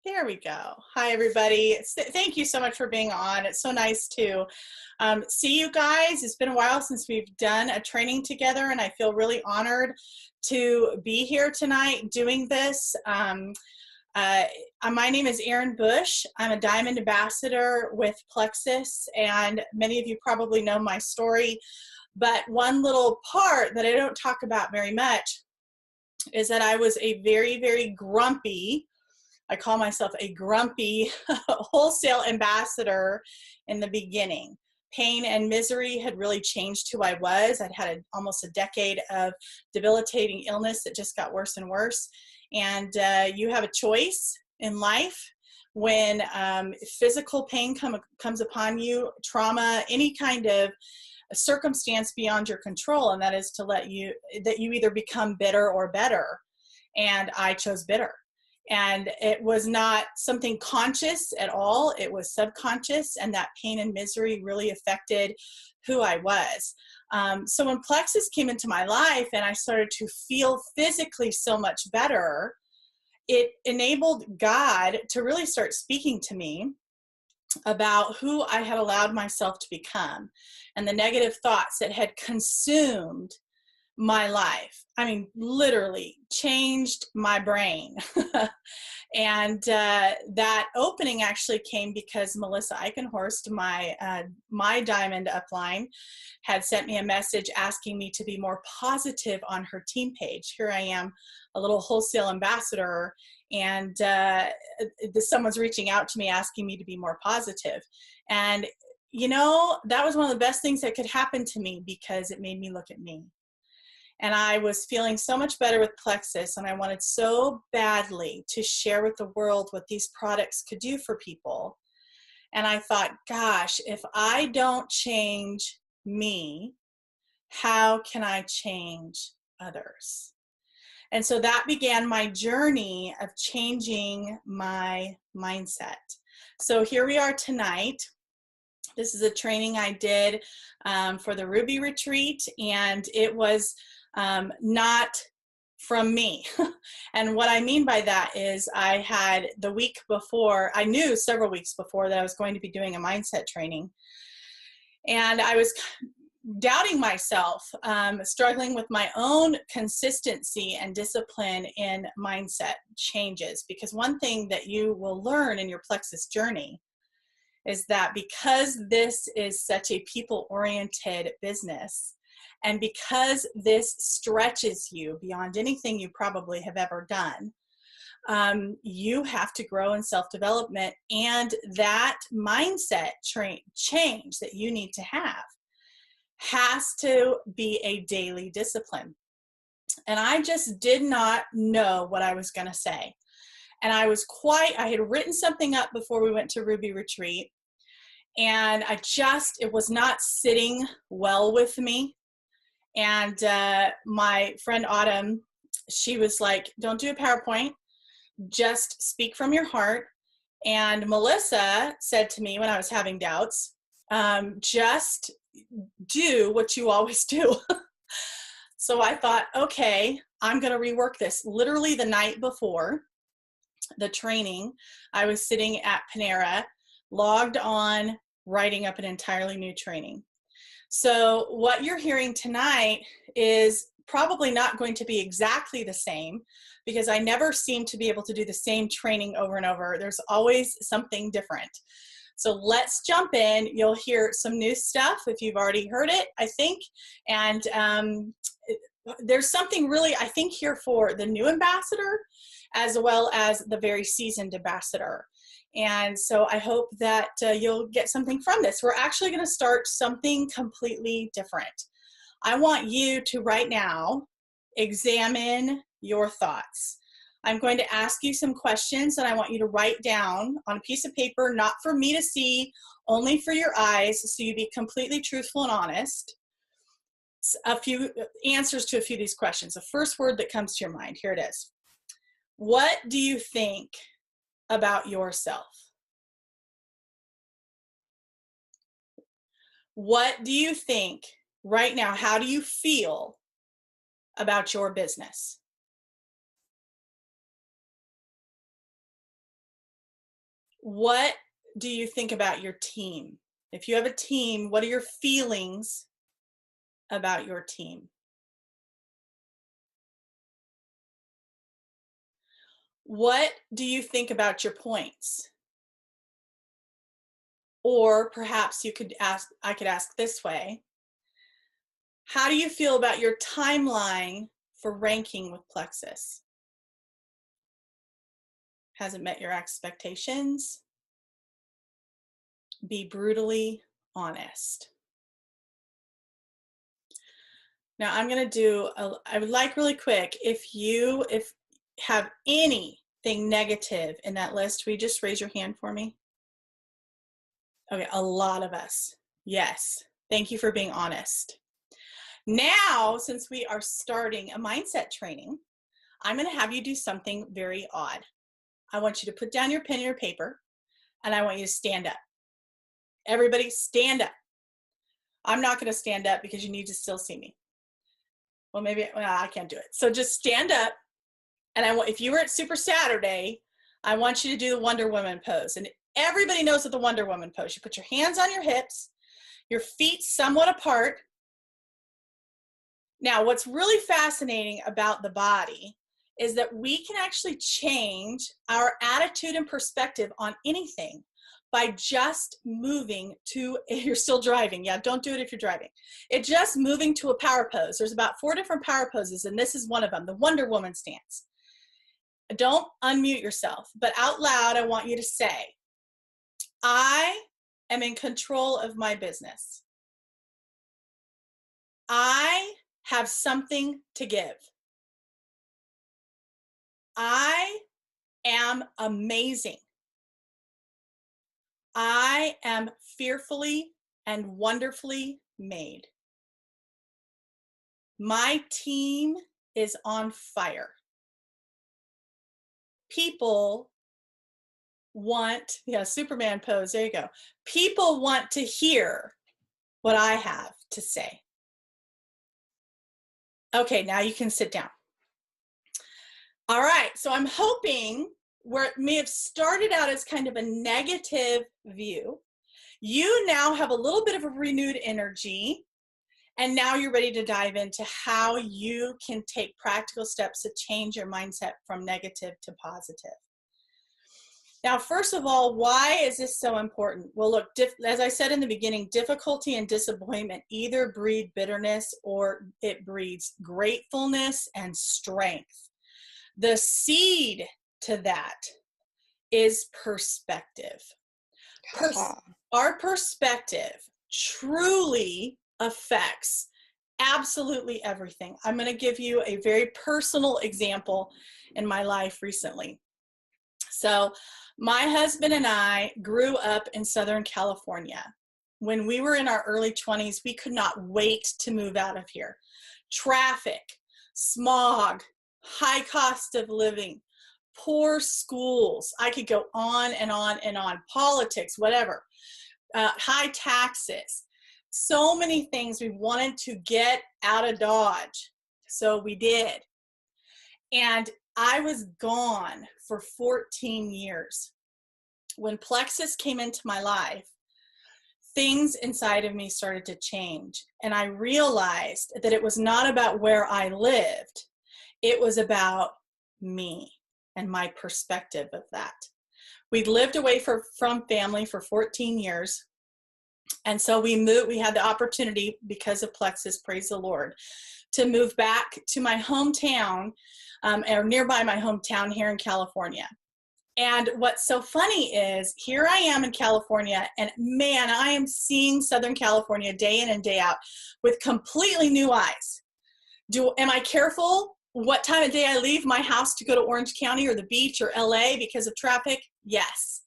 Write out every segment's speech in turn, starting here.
There we go. Hi, everybody. Thank you so much for being on. It's so nice to see you guys. It's been a while since we've done a training together, and I feel really honored to be here tonight doing this. Uh, my name is Erin Bush. I'm a Diamond Ambassador with Plexus, and many of you probably know my story. But one little part that I don't talk about very much is that I was a very, very grumpy, I call myself a grumpy wholesale ambassador in the beginning. Pain and misery had really changed who I was. I'd had almost a decade of debilitating illness that just got worse and worse. And you have a choice in life when physical pain comes upon you, trauma, any kind of circumstance beyond your control, and that is to that you either become bitter or better. And I chose bitter. And it was not something conscious at all. It was subconscious, and that pain and misery really affected who I was. So when Plexus came into my life and I started to feel physically so much better, it enabled God to really start speaking to me about who I had allowed myself to become and the negative thoughts that had consumed my life. I mean, literally changed my brain. And that opening actually came because Melissa Eichenhorst, my Diamond upline, had sent me a message asking me to be more positive on her team page. Here I am, a little wholesale ambassador, and someone's reaching out to me asking me to be more positive. And you know, that was one of the best things that could happen to me because it made me look at me. And I was feeling so much better with Plexus, and I wanted so badly to share with the world what these products could do for people. And I thought, gosh, if I don't change me, how can I change others? And so that began my journey of changing my mindset. So here we are tonight. This is a training I did for the Ruby Retreat, and it was not from me. And what I mean by that is I had the week before, I knew several weeks before that I was going to be doing a mindset training. And I was doubting myself, struggling with my own consistency and discipline in mindset changes. Because one thing that you will learn in your Plexus journey is that because this is such a people-oriented business, and because this stretches you beyond anything you probably have ever done, you have to grow in self-development, and that mindset change that you need to have has to be a daily discipline. And I just did not know what I was going to say. And I had written something up before we went to Ruby Retreat, and it was not sitting well with me. And my friend Autumn, she was like, don't do a PowerPoint, just speak from your heart. And Melissa said to me when I was having doubts, just do what you always do. So I thought, okay, I'm going to rework this. Literally the night before the training, I was sitting at Panera, logged on, writing up an entirely new training. So what you're hearing tonight is probably not going to be exactly the same, because I never seem to be able to do the same training over and over. There's always something different. So let's jump in. You'll hear some new stuff if you've already heard it, I think. And there's something really, I think, here for the new ambassador as well as the very seasoned ambassador. And so I hope that you'll get something from this. We're actually going to start something completely different. I want you to right now examine your thoughts. I'm going to ask you some questions that I want you to write down on a piece of paper, not for me to see, only for your eyes, so you be completely truthful and honest. A few answers to a few of these questions. The first word that comes to your mind, here it is. What do you think about yourself? What do you think right now? How do you feel about your business? What do you think about your team? If you have a team, what are your feelings about your team? What do you think about your points? Or perhaps you could ask, I could ask this way. How do you feel about your timeline for ranking with Plexus? Has it met your expectations? Be brutally honest. Now I'm going to do, I would like really quick, if you have anything negative in that list, will you just raise your hand for me? Okay, a lot of us. Yes. Thank you for being honest. Now, since we are starting a mindset training, I'm going to have you do something very odd. I want you to put down your pen and your paper, and I want you to stand up. Everybody stand up. I'm not going to stand up because you need to still see me. Well, maybe I can't do it. So just stand up, and I want, if you were at Super Saturday, I want you to do the Wonder Woman pose. And everybody knows what the Wonder Woman pose. You put your hands on your hips, your feet somewhat apart. Now, what's really fascinating about the body is that we can actually change our attitude and perspective on anything by just moving to, you're still driving. Yeah, don't do it if you're driving. It's just moving to a power pose. There's about 4 different power poses, and this is one of them, the Wonder Woman stance. Don't unmute yourself, but out loud, I want you to say, I am in control of my business. I have something to give. I am amazing. I am fearfully and wonderfully made. My team is on fire. People want, yeah, Superman pose, there you go. People want to hear what I have to say. Okay, now you can sit down. All right, so I'm hoping where it may have started out as kind of a negative view, you now have a little bit of a renewed energy, and now you're ready to dive into how you can take practical steps to change your mindset from negative to positive. Now, first of all, why is this so important? Well, look, as I said in the beginning, difficulty and disappointment either breed bitterness or it breeds gratefulness and strength. The seed to that is perspective. Our perspective truly affects absolutely everything. I'm going to give you a very personal example in my life recently. So my husband and I grew up in Southern California. When we were in our early 20s, we could not wait to move out of here. Traffic, smog, high cost of living, poor schools. I could go on and on and on. Politics, whatever. High taxes. So many things we wanted to get out of Dodge. So we did. And I was gone for 14 years. When Plexus came into my life, things inside of me started to change. And I realized that it was not about where I lived. It was about me and my perspective of that. We'd lived away from family for 14 years. And so we moved, we had the opportunity because of Plexus, praise the Lord, to move back to my hometown or nearby my hometown here in California. And what's so funny is here I am in California, and man, I am seeing Southern California day in and day out with completely new eyes. Am I careful what time of day I leave my house to go to Orange County or the beach or LA because of traffic? Yes.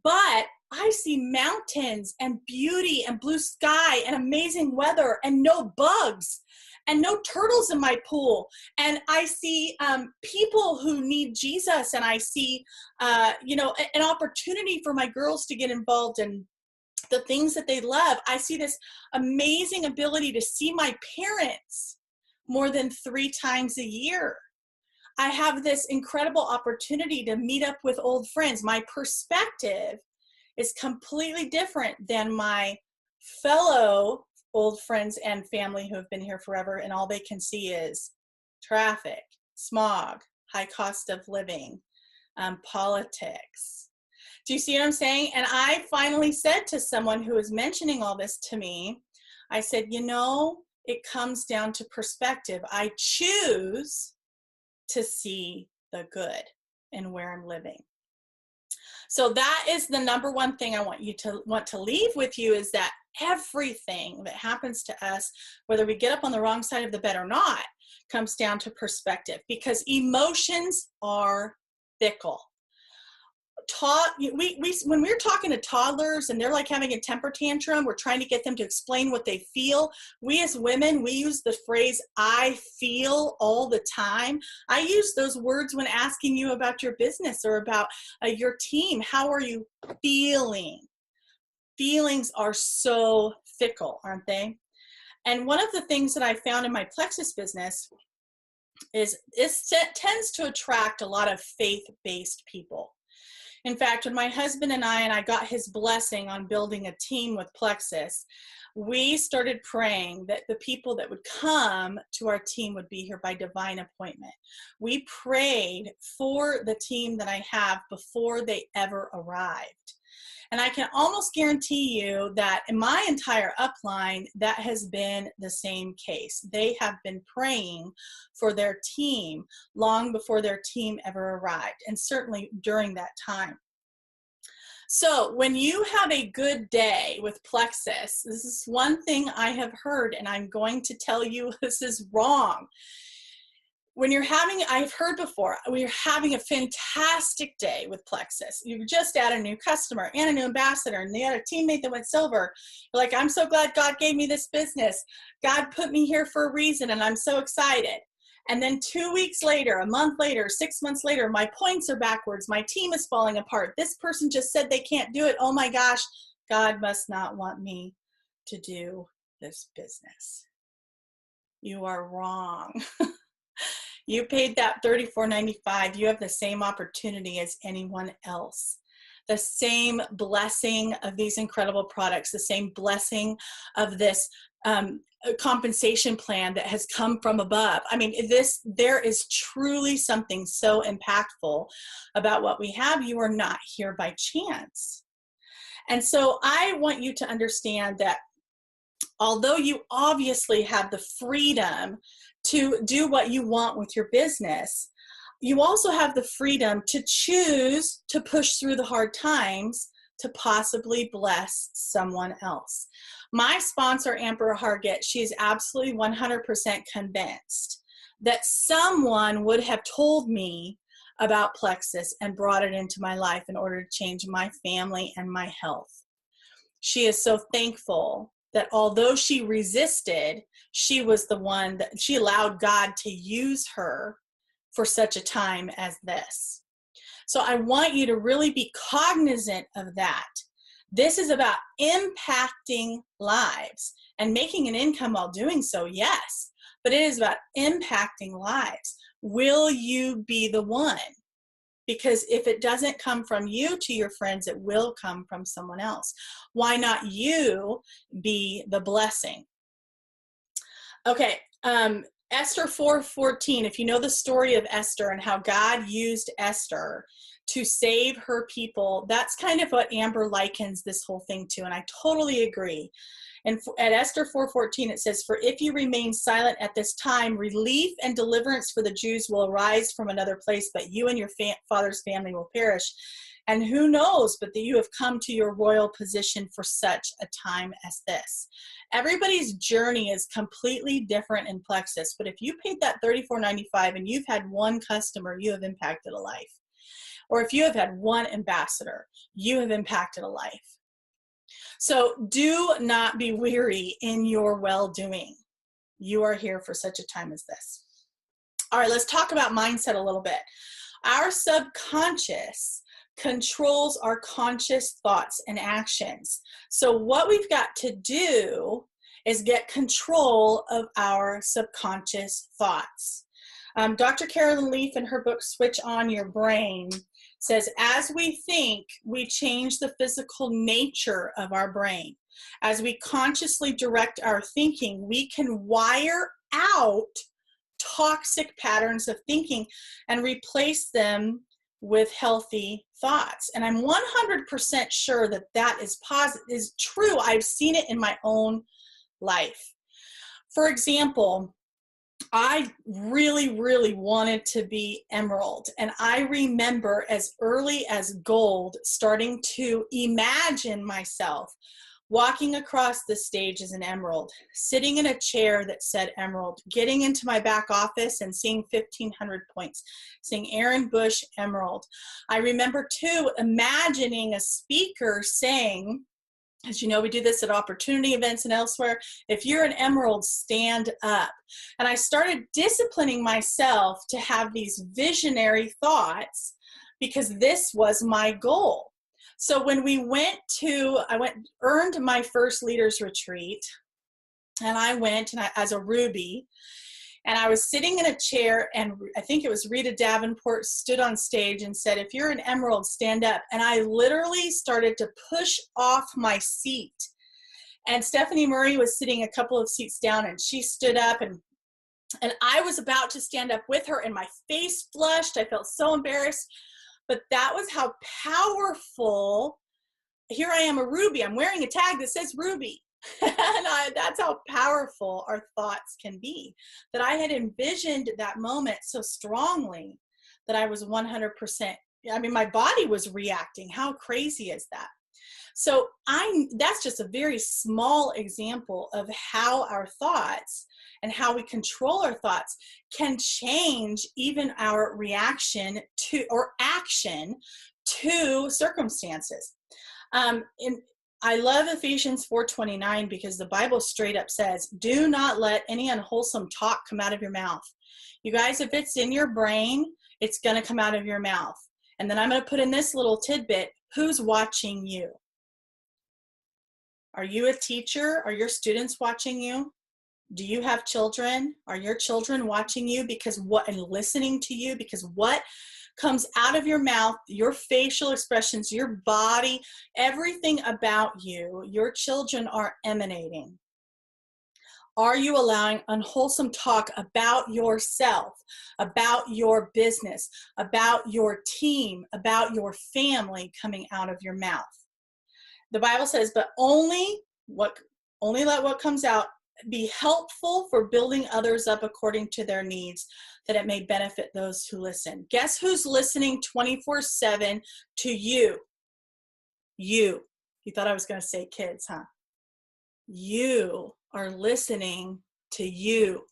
But I see mountains and beauty and blue sky and amazing weather and no bugs and no turtles in my pool. And I see people who need Jesus, and I see, an opportunity for my girls to get involved in the things that they love. I see this amazing ability to see my parents more than 3 times a year. I have this incredible opportunity to meet up with old friends. My perspective is completely different than my fellow old friends and family who have been here forever, and all they can see is traffic, smog, high cost of living, politics. Do you see what I'm saying? And I finally said to someone who was mentioning all this to me, I said, you know, it comes down to perspective. I choose to see the good in where I'm living. So that is the number one thing I want to leave with you, is that everything that happens to us, whether we get up on the wrong side of the bed or not, comes down to perspective, because emotions are fickle. When we're talking to toddlers and they're like having a temper tantrum, we're trying to get them to explain what they feel. We as women, we use the phrase "I feel" all the time. I use those words when asking you about your business or about your team. How are you feeling? Feelings are so fickle, aren't they? And one of the things that I found in my Plexus business is it tends to attract a lot of faith-based people. In fact, when my husband and I got his blessing on building a team with Plexus, we started praying that the people that would come to our team would be here by divine appointment. We prayed for the team that I have before they ever arrived. And I can almost guarantee you that in my entire upline, that has been the same case. They have been praying for their team long before their team ever arrived, and certainly during that time. So when you have a good day with Plexus, this is one thing I have heard, and I'm going to tell you this is wrong. When you're having, I've heard before, we're having a fantastic day with Plexus. You just add a new customer and a new ambassador, and they had a teammate that went silver. You're like, I'm so glad God gave me this business. God put me here for a reason, and I'm so excited. And then 2 weeks later, a month later, 6 months later, my points are backwards. My team is falling apart. This person just said they can't do it. Oh my gosh, God must not want me to do this business. You are wrong. You paid that $34.95. You have the same opportunity as anyone else. The same blessing of these incredible products, the same blessing of this compensation plan that has come from above. I mean, there is truly something so impactful about what we have. You are not here by chance. And so I want you to understand that although you obviously have the freedom to do what you want with your business, you also have the freedom to choose to push through the hard times to possibly bless someone else. My sponsor, Amber Hargett, she is absolutely 100% convinced that someone would have told me about Plexus and brought it into my life in order to change my family and my health. She is so thankful that although she resisted, she was the one that she allowed God to use her for such a time as this. So I want you to really be cognizant of that. This is about impacting lives and making an income while doing so, yes, but it is about impacting lives. Will you be the one? Because if it doesn't come from you to your friends, it will come from someone else. Why not you be the blessing? Okay, Esther 4:14, if you know the story of Esther and how God used Esther to save her people, that's kind of what Amber likens this whole thing to, and I totally agree. And at Esther 4:14, it says, "For if you remain silent at this time, relief and deliverance for the Jews will arise from another place, but you and your father's family will perish. And who knows but that you have come to your royal position for such a time as this." Everybody's journey is completely different in Plexus, but if you paid that $34.95 and you've had one customer, you have impacted a life. Or if you have had one ambassador, you have impacted a life. So do not be weary in your well-doing. You are here for such a time as this. All right, let's talk about mindset a little bit. Our subconscious controls our conscious thoughts and actions. So what we've got to do is get control of our subconscious thoughts. Dr. Carolyn Leaf, in her book, Switch On Your Brain, says, as we think, we change the physical nature of our brain. As we consciously direct our thinking, we can wire out toxic patterns of thinking and replace them with healthy thoughts. And I'm 100% sure that that is true. I've seen it in my own life. For example, I really, really wanted to be emerald. And I remember as early as gold starting to imagine myself walking across the stage as an emerald, sitting in a chair that said emerald, getting into my back office and seeing 1,500 points, seeing Aaron Bush emerald. I remember too imagining a speaker saying, as you know, we do this at opportunity events and elsewhere, if you're an emerald, stand up. And I started disciplining myself to have these visionary thoughts because this was my goal. So when we earned my first leaders retreat, and I went as a Ruby, and I was sitting in a chair, and I think it was Rita Davenport stood on stage and said, if you're an emerald, stand up. And I literally started to push off my seat. And Stephanie Murray was sitting a couple of seats down, and she stood up, and I was about to stand up with her, and my face flushed. I felt so embarrassed. But that was how powerful, here I am, a Ruby. I'm wearing a tag that says Ruby. And that's how powerful our thoughts can be. That I had envisioned that moment so strongly that I was 100%, I mean, my body was reacting. How crazy is that? So that's just a very small example of how our thoughts and how we control our thoughts can change even our reaction to or action to circumstances. I love Ephesians 4:29 because the Bible straight up says, do not let any unwholesome talk come out of your mouth. You guys, if it's in your brain, it's going to come out of your mouth. And then I'm going to put in this little tidbit, who's watching you? Are you a teacher? Are your students watching you? Do you have children? Are your children watching you and listening to you? Because what comes out of your mouth, your facial expressions, your body, everything about you, your children are emanating. Are you allowing unwholesome talk about yourself, about your business, about your team, about your family coming out of your mouth? The Bible says, but only let what comes out be helpful for building others up according to their needs, that it may benefit those who listen. Guess who's listening 24/7 to you? You. You thought I was going to say kids, huh? You are listening to you.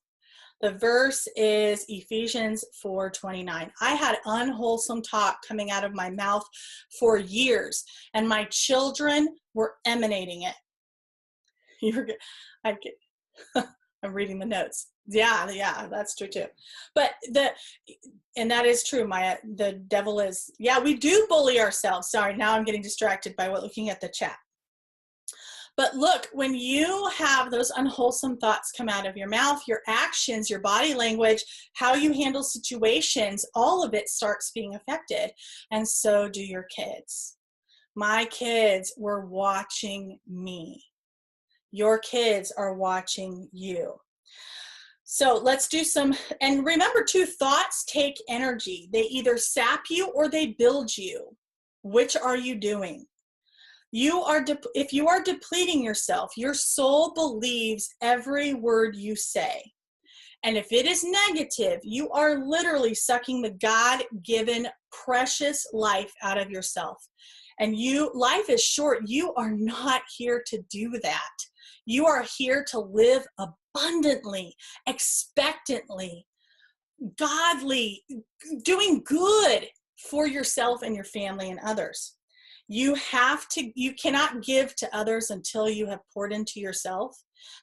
The verse is Ephesians 4:29. I had unwholesome talk coming out of my mouth for years, and my children were emanating it. I'm reading the notes. Yeah, that's true too. And that is true. The devil is, we do bully ourselves. Sorry, now I'm getting distracted by looking at the chat. But look, when you have those unwholesome thoughts come out of your mouth, your actions, your body language, how you handle situations, all of it starts being affected. And so do your kids. My kids were watching me. Your kids are watching you. So let's do and remember too, thoughts take energy. They either sap you or they build you. Which are you doing? If you are depleting yourself, your soul believes every word you say. And if it is negative, you are literally sucking the God-given precious life out of yourself. And life is short. You are not here to do that. You are here to live abundantly, expectantly, godly, doing good for yourself and your family and others. You cannot give to others until you have poured into yourself.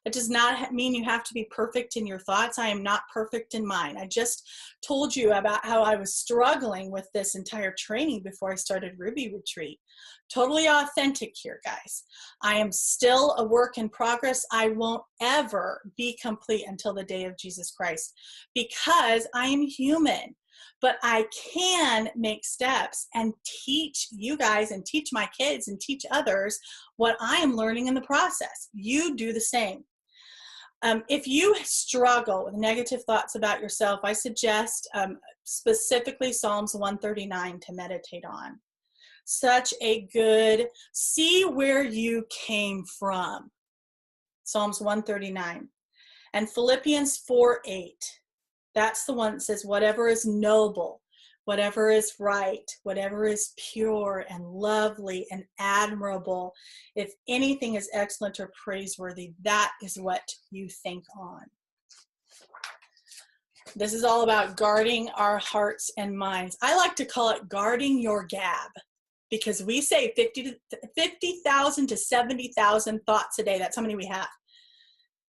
That does not mean you have to be perfect in your thoughts. I am not perfect in mine. I just told you about how I was struggling with this entire training before I started Ruby Retreat. Totally authentic here, guys. I am still a work in progress. I won't ever be complete until the day of Jesus Christ because I am human. But I can make steps and teach you guys and teach my kids and teach others what I am learning in the process. You do the same. If you struggle with negative thoughts about yourself, I suggest specifically Psalms 139 to meditate on. Such a good, see where you came from. Psalms 139. And Philippians 4:8. That's the one that says, whatever is noble, whatever is right, whatever is pure and lovely and admirable, if anything is excellent or praiseworthy, that is what you think on. This is all about guarding our hearts and minds. I like to call it guarding your gab, because we say 50,000 to 70,000 thoughts a day. That's how many we have.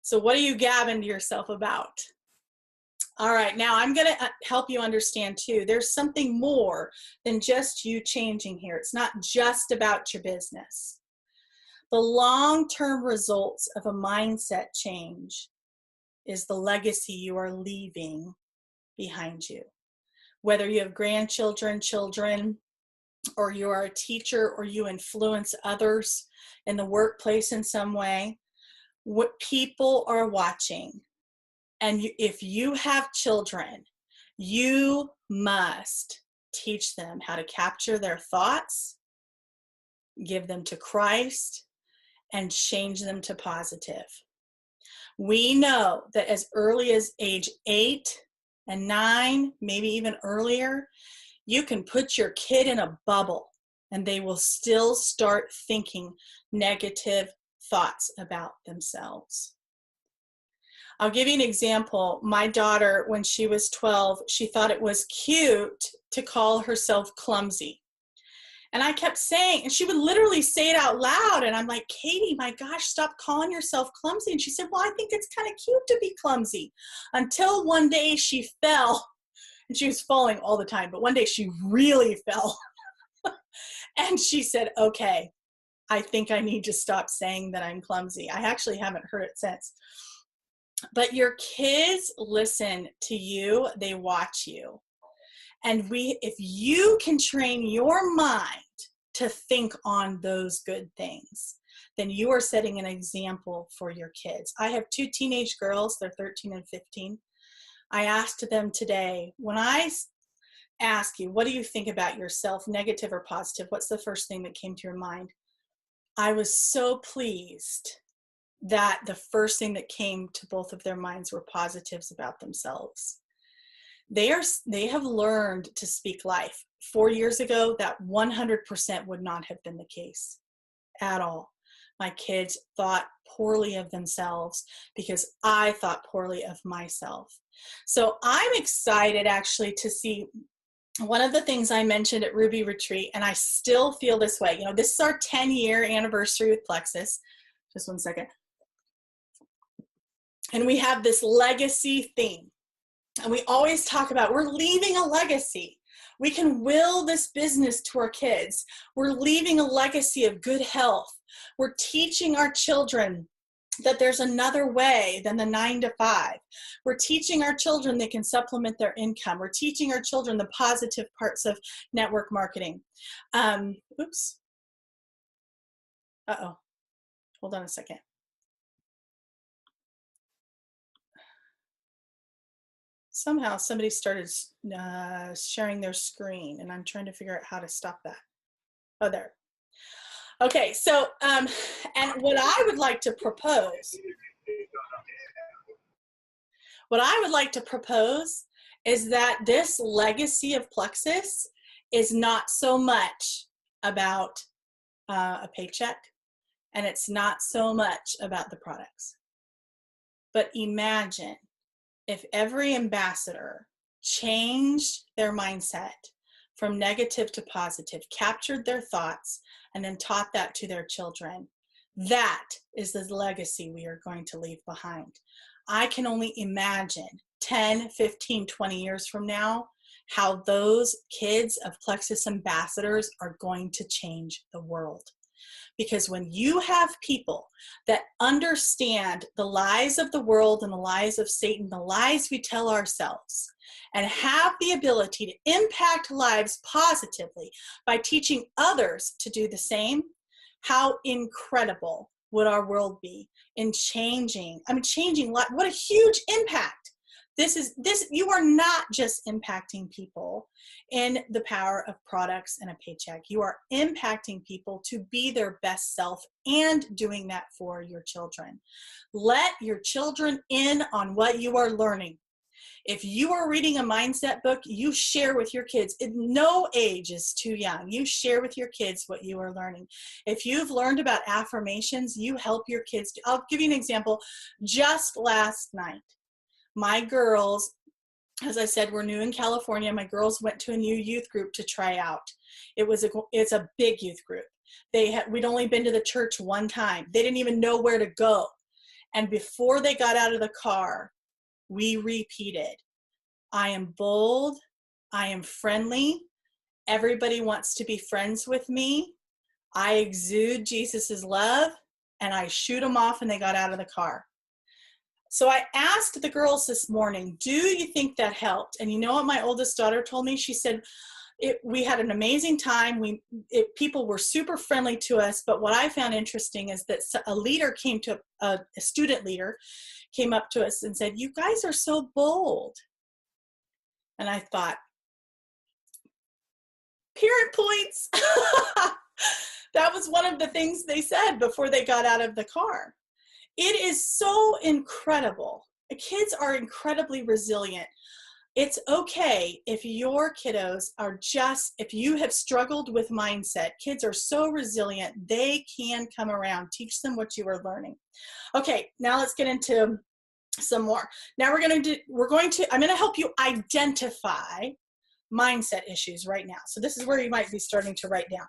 So what are you gabbing to yourself about? All right, now I'm going to help you understand too. There's something more than just you changing here. It's not just about your business. The long-term results of a mindset change is the legacy you are leaving behind you. Whether you have grandchildren, children, or you are a teacher, or you influence others in the workplace in some way, what people are watching. And if you have children, you must teach them how to capture their thoughts, give them to Christ, and change them to positive. We know that as early as age 8 and 9, maybe even earlier, you can put your kid in a bubble and they will still start thinking negative thoughts about themselves. I'll give you an example. My daughter, when she was 12, she thought it was cute to call herself clumsy. And I kept saying, and she would literally say it out loud. And I'm like, Katie, my gosh, stop calling yourself clumsy. And she said, well, I think it's kind of cute to be clumsy. Until one day she fell, and she was falling all the time, but one day she really fell. And she said, okay, I think I need to stop saying that I'm clumsy. I actually haven't heard it since. But your kids listen to you, they watch you. And if you can train your mind to think on those good things, then you are setting an example for your kids. I have 2 teenage girls, they're 13 and 15. I asked them today, when I ask you, what do you think about yourself, negative or positive? What's the first thing that came to your mind? I was so pleased that the first thing that came to both of their minds were positives about themselves. They have learned to speak life. 4 years ago, that 100% would not have been the case at all. My kids thought poorly of themselves because I thought poorly of myself. So I'm excited actually to see one of the things I mentioned at Ruby Retreat, and I still feel this way. You know, this is our 10-year anniversary with Plexus. Just one second. And we have this legacy theme. And we always talk about we're leaving a legacy. We can will this business to our kids. We're leaving a legacy of good health. We're teaching our children that there's another way than the 9 to 5. We're teaching our children they can supplement their income. We're teaching our children the positive parts of network marketing. Oops. Uh-oh. Hold on a second. Somehow somebody started sharing their screen, and I'm trying to figure out how to stop that. Oh, there. Okay, so, and what I would like to propose, is that this legacy of Plexus is not so much about a paycheck, and it's not so much about the products. But imagine if every ambassador changed their mindset from negative to positive, captured their thoughts, and then taught that to their children. That is the legacy we are going to leave behind. I can only imagine 10, 15, 20 years from now, how those kids of Plexus ambassadors are going to change the world. Because when you have people that understand the lies of the world and the lies of Satan, the lies we tell ourselves, and have the ability to impact lives positively by teaching others to do the same, how incredible would our world be in changing? Changing life. What a huge impact. You are not just impacting people in the power of products and a paycheck. You are impacting people to be their best self and doing that for your children. Let your children in on what you are learning. If you are reading a mindset book, you share with your kids. No age is too young. You share with your kids what you are learning. If you've learned about affirmations, you help your kids. I'll give you an example. Just last night, my girls, as I said, we're new in California. My girls went to a new youth group to try out. It's a big youth group. We'd only been to the church one time. They didn't even know where to go. And before they got out of the car, we repeated, I am bold, I am friendly, everybody wants to be friends with me, I exude Jesus's love, and I shoot them off, and they got out of the car. So I asked the girls this morning, do you think that helped? And you know what my oldest daughter told me? She said, we had an amazing time. People were super friendly to us, but what I found interesting is that a student leader came up to us and said, you guys are so bold. And I thought, parent points. That was one of the things they said before they got out of the car. It is so incredible. Kids are incredibly resilient. It's okay if your kiddos if you have struggled with mindset, kids are so resilient, they can come around. Teach them what you are learning. Okay, now let's get into some more. Now I'm going to help you identify mindset issues right now. So this is where you might be starting to write down.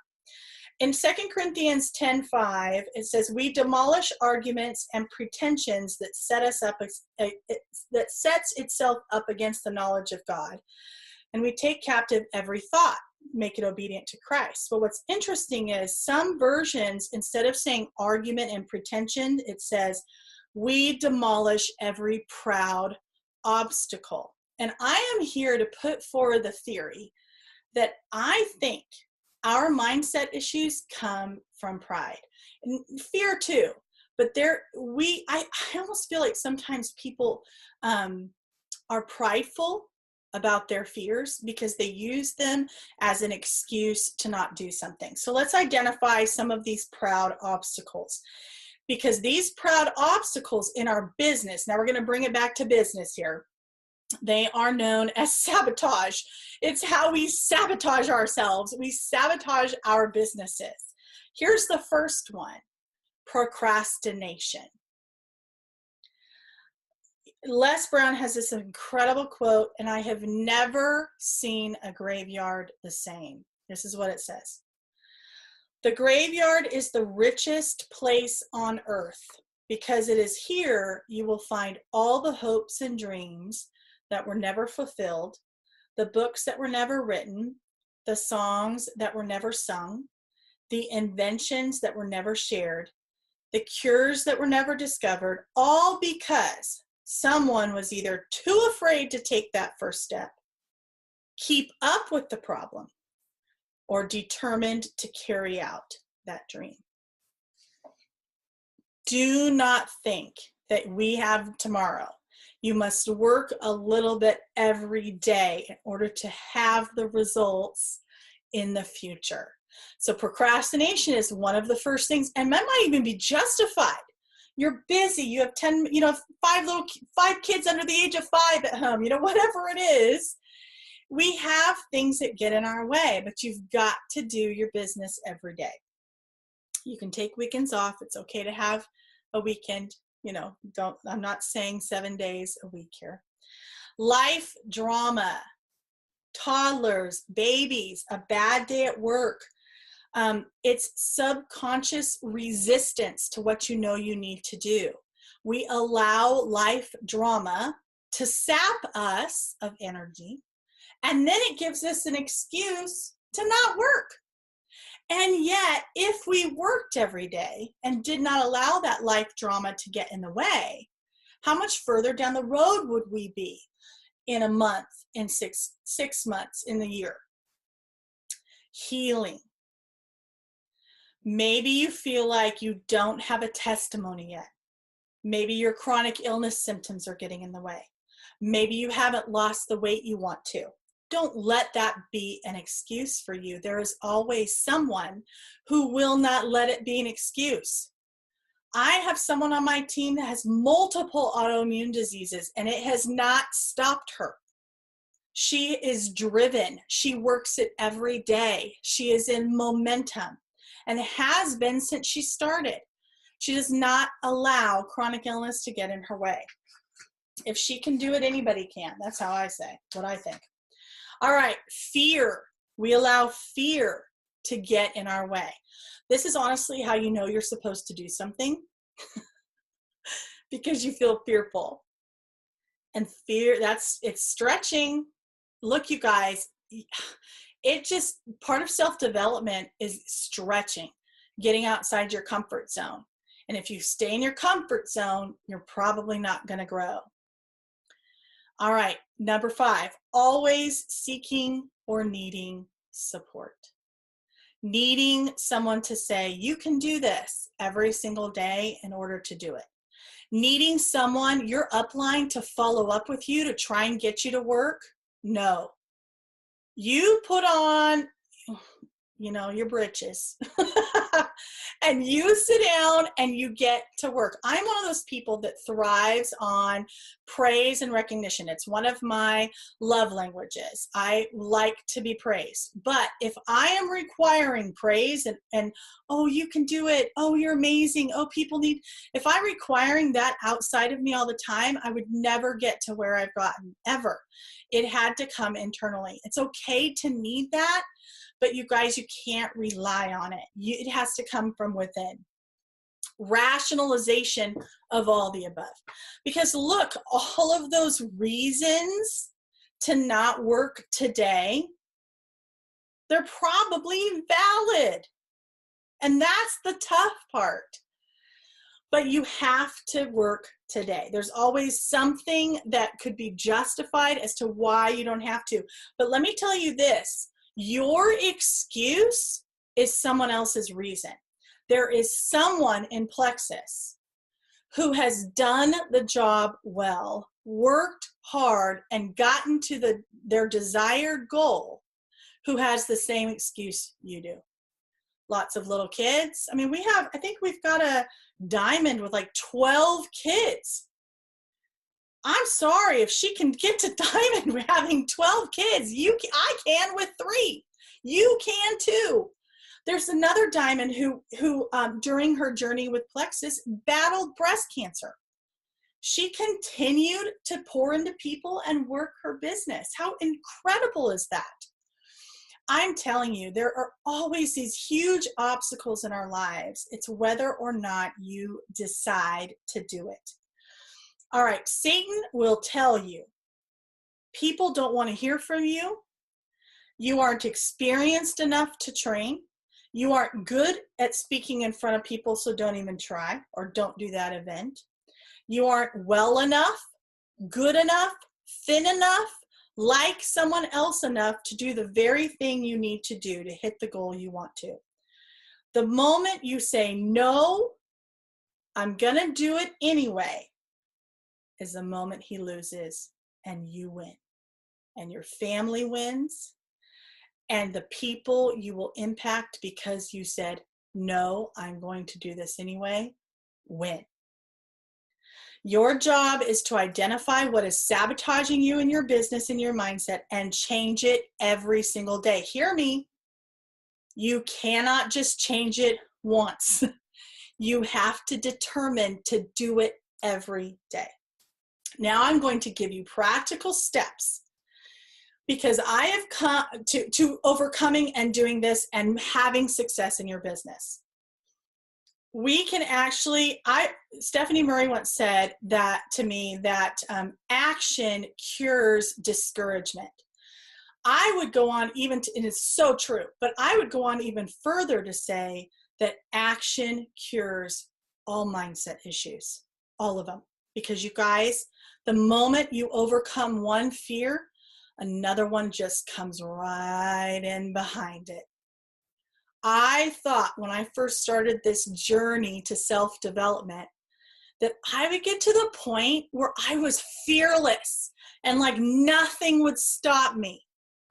In 2 Corinthians 10:5, it says, we demolish arguments and pretensions that sets itself up against the knowledge of God. And we take captive every thought, make it obedient to Christ. But what's interesting is some versions, instead of saying argument and pretension, it says, we demolish every proud obstacle. And I am here to put forward the theory that I think our mindset issues come from pride and fear too. But I almost feel like sometimes people are prideful about their fears because they use them as an excuse to not do something. So let's identify some of these proud obstacles, because these proud obstacles in our business, now we're going to bring it back to business here. They are known as sabotage. It's how we sabotage ourselves. We sabotage our businesses. Here's the first one, procrastination. Les Brown has this incredible quote, and I have never seen a graveyard the same. This is what it says. The graveyard is the richest place on earth because it is here you will find all the hopes and dreams that were never fulfilled, the books that were never written, the songs that were never sung, the inventions that were never shared, the cures that were never discovered, all because someone was either too afraid to take that first step, keep up with the problem, or determined to carry out that dream. Do not think that we have tomorrow. You must work a little bit every day in order to have the results in the future. So procrastination is one of the first things, and that might even be justified. You're busy, you have 5 kids under the age of 5 at home, whatever it is. We have things that get in our way, but you've got to do your business every day. You can take weekends off. It's okay to have a weekend. I'm not saying 7 days a week here. Life drama, toddlers, babies, a bad day at work, It's subconscious resistance to what you know you need to do. We allow life drama to sap us of energy, and then it gives us an excuse to not work. And yet, if we worked every day and did not allow that life drama to get in the way, how much further down the road would we be in a month, in six months, in the year? Healing. Maybe you feel like you don't have a testimony yet. Maybe your chronic illness symptoms are getting in the way. Maybe you haven't lost the weight you want to. Don't let that be an excuse for you. There is always someone who will not let it be an excuse. I have someone on my team that has multiple autoimmune diseases, and it has not stopped her. She is driven. She works it every day. She is in momentum and has been since she started. She does not allow chronic illness to get in her way. If she can do it, anybody can. That's how I say, what I think. All right, fear. We allow fear to get in our way. This is honestly how you know you're supposed to do something, because you feel fearful. And fear, it's stretching. Look, you guys, part of self-development is stretching, getting outside your comfort zone. And if you stay in your comfort zone, you're probably not going to grow. All right, number 5, always seeking or needing support. Needing someone to say, you can do this every single day in order to do it. Needing someone, your upline, to follow up with you to try and get you to work. No. You put on, your britches and you sit down and you get to work. I'm one of those people that thrives on praise and recognition. It's one of my love languages. I like to be praised. But if I am requiring praise and oh, you can do it. Oh, you're amazing. Oh, if I'm requiring that outside of me all the time, I would never get to where I've gotten, ever. It had to come internally. It's okay to need that. But you guys, you can't rely on it. It has to come from within. Rationalization of all the above. Because look, all of those reasons to not work today, they're probably valid. And that's the tough part. But you have to work today. There's always something that could be justified as to why you don't have to. But let me tell you this. Your excuse is someone else's reason. There is someone in Plexus who has done the job well, worked hard, and gotten to their desired goal, who has the same excuse you do. Lots of little kids. I mean, I think we've got a diamond with like 12 kids. I'm sorry, if she can get to diamond with having 12 kids, I can with 3. You can too. There's another diamond who during her journey with Plexus battled breast cancer. She continued to pour into people and work her business. How incredible is that? I'm telling you, there are always these huge obstacles in our lives. It's whether or not you decide to do it. All right, Satan will tell you, people don't want to hear from you. You aren't experienced enough to train. You aren't good at speaking in front of people, so don't even try, or don't do that event. You aren't well enough, good enough, thin enough, like someone else enough to do the very thing you need to do to hit the goal you want to. The moment you say, no, I'm going to do it anyway, is the moment he loses and you win. And your family wins. And the people you will impact because you said, no, I'm going to do this anyway, win. Your job is to identify what is sabotaging you in your business and your mindset and change it every single day. Hear me. You cannot just change it once. You have to determine to do it every day. Now I'm going to give you practical steps because I have come to overcoming and doing this and having success in your business. We can actually, Stephanie Murray once said that to me, that action cures discouragement. I would go on even to, and it's so true, but I would go on even further to say that action cures all mindset issues, all of them. Because you guys, the moment you overcome one fear, another one just comes right in behind it. I thought when I first started this journey to self-development that I would get to the point where I was fearless and like nothing would stop me.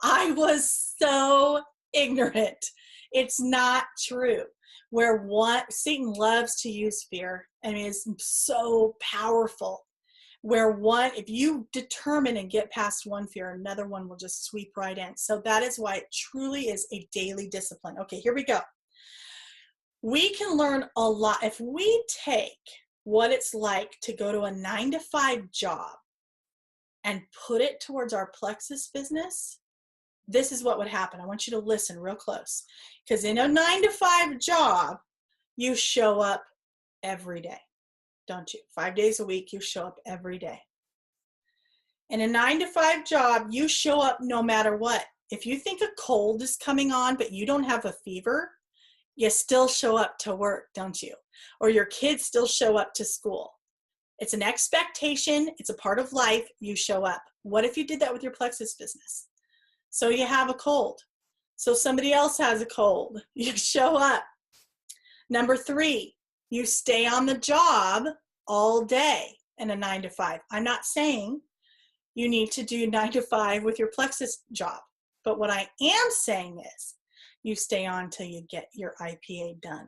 I was so ignorant. It's not true. Where what Satan loves to use fear, and it's so powerful. Where one, if you determine and get past one fear, another one will just sweep right in. So that is why it truly is a daily discipline. Okay, here we go. We can learn a lot if we take what it's like to go to a 9-to-5 job and put it towards our plexus business. This is what would happen. I want you to listen real close, because in a 9-to-5 job, you show up every day. Don't you? 5 days a week, you show up every day. In a 9-to-5 job, you show up no matter what. If you think a cold is coming on, but you don't have a fever, you still show up to work, don't you? Or your kids still show up to school. It's an expectation. It's a part of life. You show up. What if you did that with your plexus business? So you have a cold. So somebody else has a cold. You show up. Number 3, you stay on the job all day in a 9-to-5. I'm not saying you need to do 9-to-5 with your plexus job. But what I am saying is you stay on till you get your IPA done.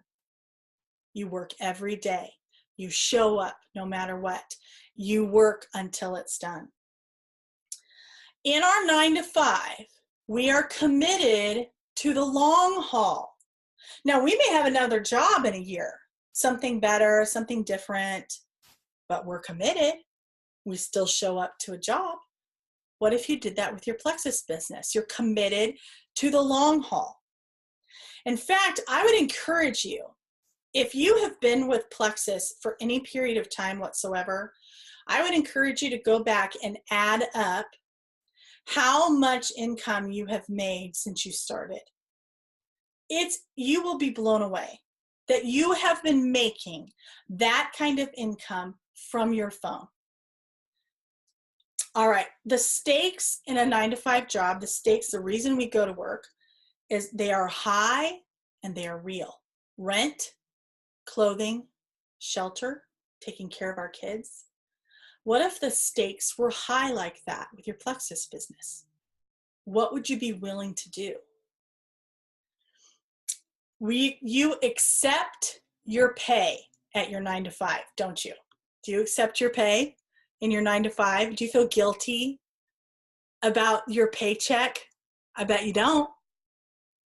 You work every day. You show up no matter what. You work until it's done. In our 9-to-5, we are committed to the long haul. Now, we may have another job in a year, something better, something different, but we're committed. We still show up to a job. What if you did that with your plexus business? You're committed to the long haul. In fact, I would encourage you, if you have been with plexus for any period of time whatsoever, I would encourage you to go back and add up how much income you have made since you started. You will be blown away that you have been making that kind of income from your phone. All right, the stakes in a 9-to-5 job, the reason we go to work is they are high and they are real. Rent, clothing, shelter, taking care of our kids. What if the stakes were high like that with your plexus business? What would you be willing to do? You accept your pay at your 9-to-5, don't you? Do you accept your pay in your 9-to-5? Do you feel guilty about your paycheck? I bet you don't.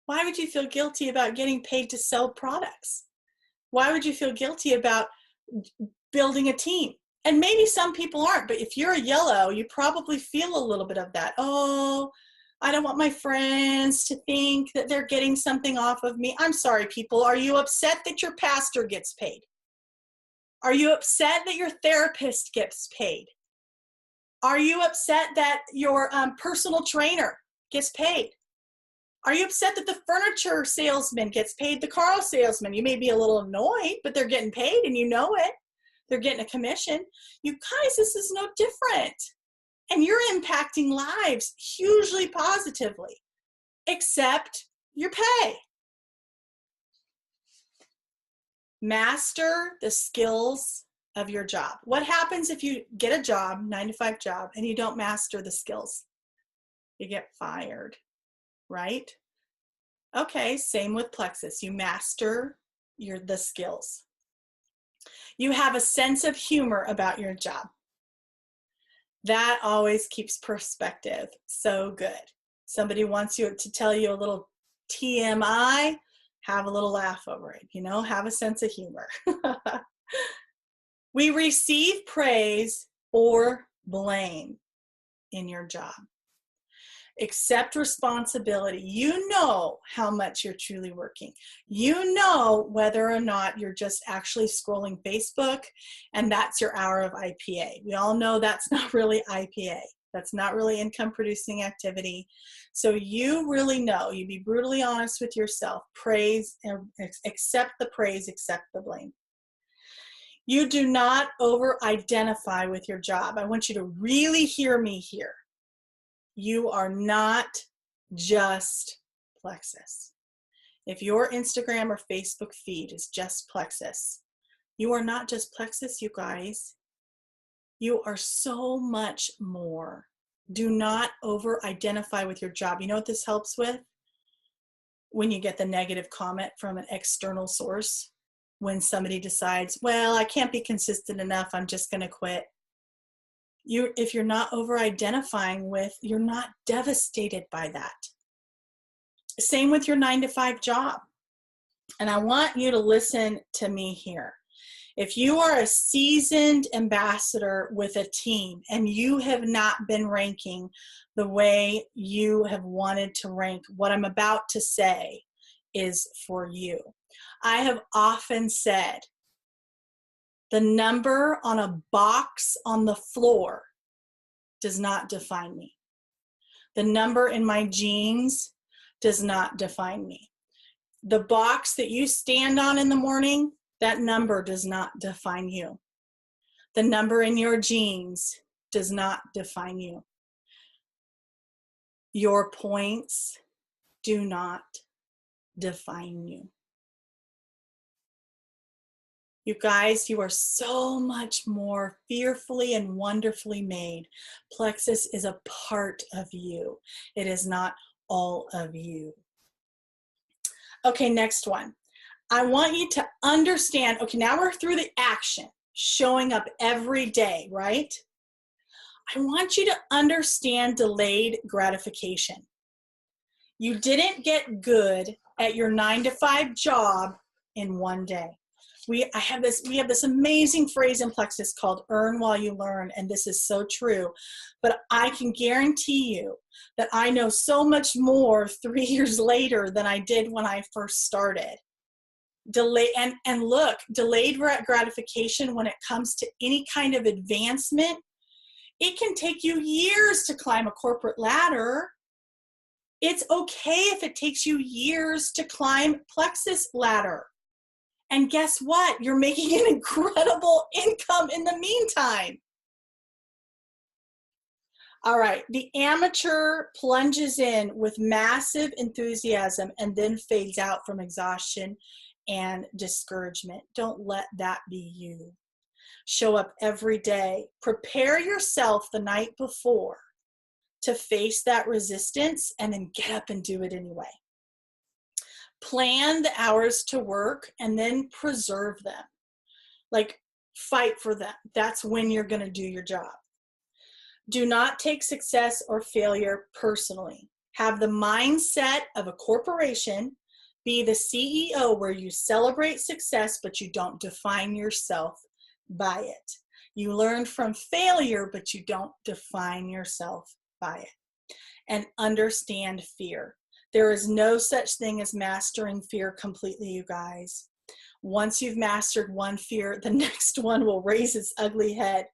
Why would you feel guilty about getting paid to sell products? Why would you feel guilty about building a team? And maybe some people aren't, but if you're a yellow, you probably feel a little bit of that. Oh, I don't want my friends to think that they're getting something off of me. I'm sorry, people. Are you upset that your pastor gets paid? Are you upset that your therapist gets paid? Are you upset that your personal trainer gets paid? Are you upset that the furniture salesman gets paid, the car salesman? You may be a little annoyed, but they're getting paid and you know it. They're getting a commission. You guys, this is no different. And you're impacting lives hugely positively, except your pay. Master the skills of your job. What happens if you get a job, 9-to-5 job, and you don't master the skills? You get fired, right? Okay, same with plexus. You master the skills. You have a sense of humor about your job. That always keeps perspective so good. Somebody wants you to tell you a little TMI, have a little laugh over it, have a sense of humor. We receive praise or blame in your job. Accept responsibility. You know how much you're truly working. You know whether or not you're just actually scrolling Facebook and that's your hour of IPA. We all know that's not really IPA. That's not really income producing activity. So you really know. You be brutally honest with yourself. Praise, accept the praise, accept the blame. You do not over-identify with your job. I want you to really hear me here. You are not just Plexus. If your Instagram or Facebook feed is just Plexus, you are not just Plexus, you guys. You are so much more. Do not over-identify with your job. You know what this helps with? When you get the negative comment from an external source, when somebody decides, well, I can't be consistent enough, I'm just going to quit. If you're not over-identifying with, you're not devastated by that. Same with your 9-to-5 job. And I want you to listen to me here. If you are a seasoned ambassador with a team and you have not been ranking the way you have wanted to rank, what I'm about to say is for you. I have often said, the number on a box on the floor does not define me. The number in my jeans does not define me. The box that you stand on in the morning, that number does not define you. The number in your jeans does not define you. Your points do not define you. You guys, you are so much more fearfully and wonderfully made. Plexus is a part of you. It is not all of you. Okay, next one. I want you to understand, okay, now we're through the action, showing up every day, right? I want you to understand delayed gratification. You didn't get good at your 9-to-5 job in one day. We have this amazing phrase in Plexus called earn while you learn, and this is so true. But I can guarantee you that I know so much more 3 years later than I did when I first started. Delayed gratification when it comes to any kind of advancement, it can take you years to climb a corporate ladder. It's okay if it takes you years to climb Plexus ladder. And guess what? You're making an incredible income in the meantime. All right, the amateur plunges in with massive enthusiasm and then fades out from exhaustion and discouragement. Don't let that be you. Show up every day. Prepare yourself the night before to face that resistance and then get up and do it anyway. Plan the hours to work and then preserve them. Like, fight for them. That's when you're going to do your job. Do not take success or failure personally. Have the mindset of a corporation. Be the CEO where you celebrate success, but you don't define yourself by it. You learn from failure, but you don't define yourself by it. And understand fear. There is no such thing as mastering fear completely, you guys. Once you've mastered one fear, the next one will raise its ugly head.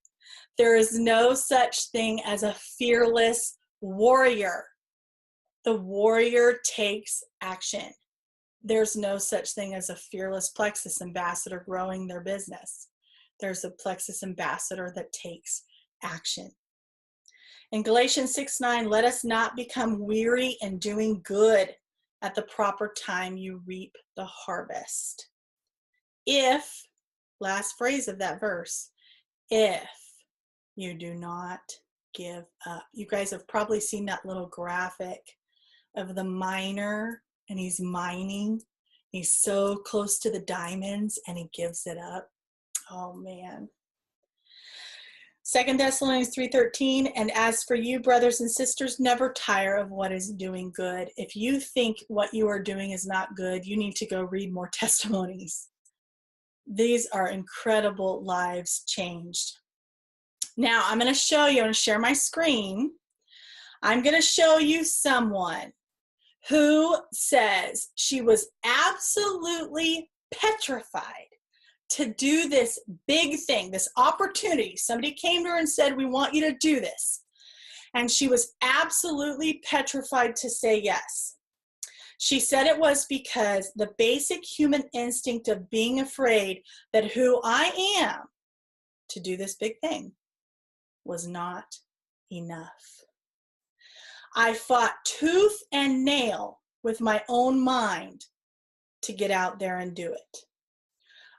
There is no such thing as a fearless warrior. The warrior takes action. There's no such thing as a fearless Plexus ambassador growing their business. There's a Plexus ambassador that takes action. In Galatians 6:9, let us not become weary in doing good. At the proper time, you reap the harvest. If, last phrase of that verse, if you do not give up. You guys have probably seen that little graphic of the miner, and he's mining. He's so close to the diamonds, and he gives it up. Oh, man. 2 Thessalonians 3:13, and as for you, brothers and sisters, never tire of what is doing good. If you think what you are doing is not good, you need to go read more testimonies. These are incredible lives changed. Now, I'm going to show you, I'm going to share my screen. I'm going to show you someone who says she was absolutely petrified to do this big thing, this opportunity. Somebody came to her and said, we want you to do this. And she was absolutely petrified to say yes. She said it was because the basic human instinct of being afraid that who I am to do this big thing was not enough. I fought tooth and nail with my own mind to get out there and do it.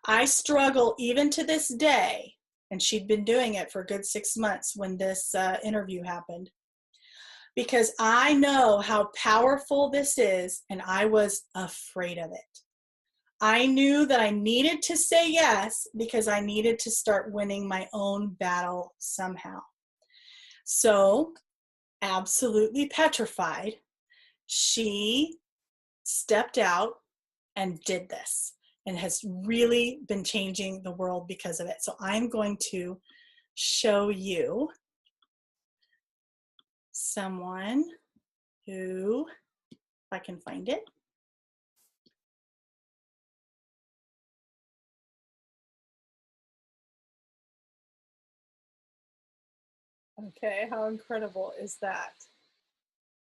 I struggle even to this day, and she'd been doing it for a good 6 months when this interview happened, because I know how powerful this is, and I was afraid of it. I knew that I needed to say yes because I needed to start winning my own battle somehow. So, absolutely petrified, she stepped out and did this, and has really been changing the world because of it. So I'm going to show you someone who, if I can find it. Okay, how incredible is that?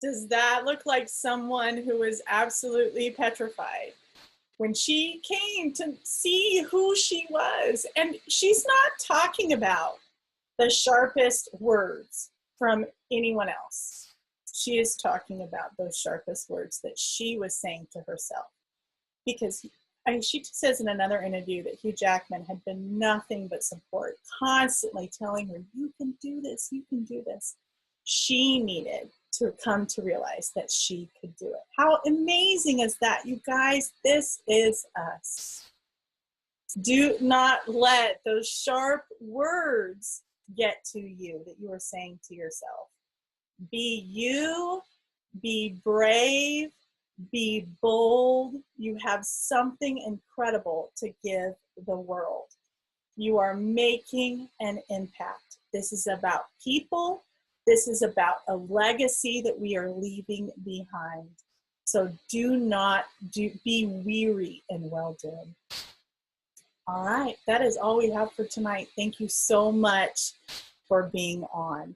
Does that look like someone who is absolutely petrified? When she came to see who she was, and she's not talking about the sharpest words from anyone else. She is talking about those sharpest words that she was saying to herself. Because she says in another interview that Hugh Jackman had been nothing but support, constantly telling her, you can do this, you can do this. She needed to come to realize that she could do it. How amazing is that? You guys, this is us. Do not let those sharp words get to you that you are saying to yourself. Be you, be brave, be bold. You have something incredible to give the world. You are making an impact. This is about people. This is about a legacy that we are leaving behind. So do not be weary in well-doing. All right, that is all we have for tonight. Thank you so much for being on.